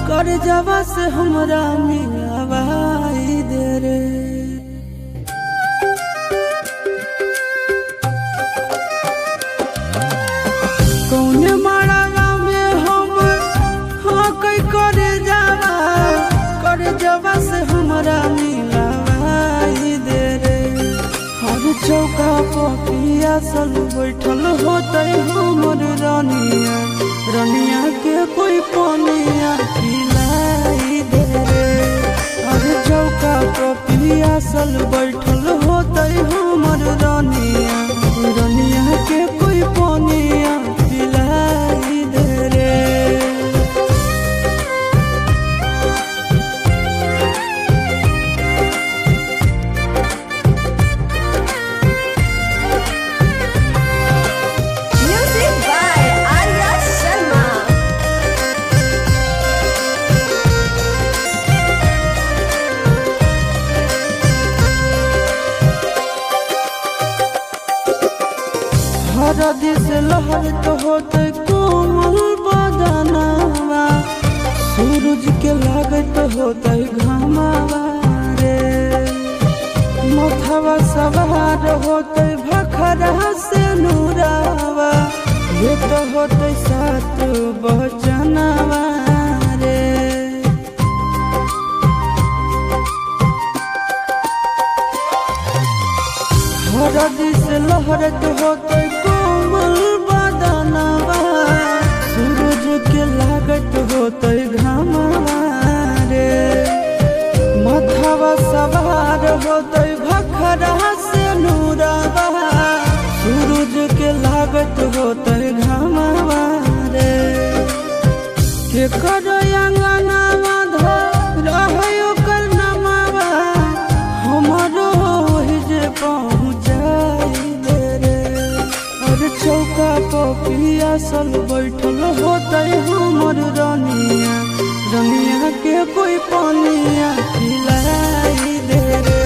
कर जावा से हमरा मिलावाई दे रे। कौने मारावा में हम हाँ कई कर जावा से हमरा मिलावाई दे रे। हर चौका पिया सल बैठल होते हमर रानिया, रानिया के कोई पानिया पिलाई दे रे। हर चौका पिया सल बैठल होते हमर रानिया, रानिया के कोई पानिया पिलाई दे रे। हरदी से लहर तो होते कोमल बदनावा, सूरज के लागत होते घामावा रे। मथवा सवार होते भखरा से नूरावा, ये तो होते सात बचनावा रे। हरदी से लहरत होते कोमल बदनावा, सूरज के लागत होते घामावा रे। मथवा सवार होते भखरा से नूरावा, सूरज के लागत होते घामावा रे। के कर अंगनावा रहो कर नमावा, हमरो जे पहुँचाई दे रे। और चौका पिया सल बैठल होते हमर रानिया, रानिया के कोई पानिया पिलाई दे रे।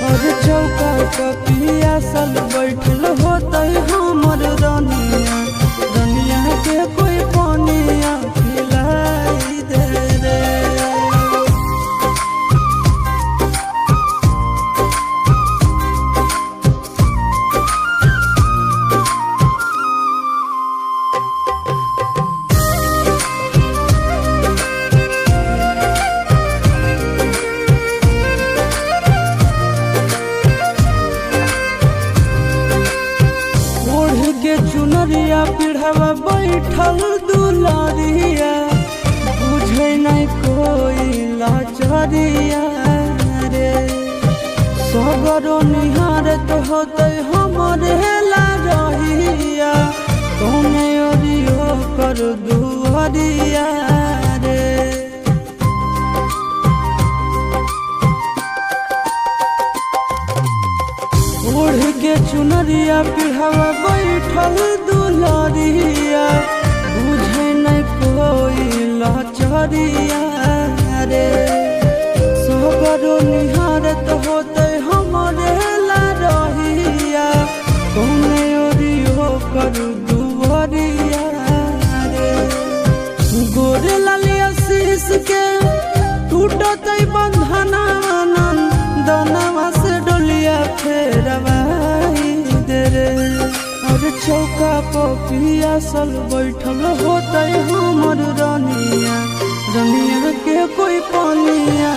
और चौका पिया सल बैठल होते हमर रानिया, रानिया के कोई पानिया पिलाई दे रे। चुनरिया पिढ़ावा बैठल दुलारिया, बुझे नहीं कोई लाचारिया रे। सगरो निहारत होते हमरे ला रहिया, कौने ओरियो कर दुआरिया रे। ओढ़ के चुनरिया पिढ़ावा बैठल दुलारिया, बुझे नहीं कोई लाचारिया रे। सगरो निहारत होते हमरे ला रहिया, कौने ओरियो कर दुआरिया रे। गोरे लालिया शीश के टूटत बंधना, दनवा से डोलिया फेरवाई दे रे। और चौका पिया सल बैठल होते हमर रानिया, रानिया के कोई पानिया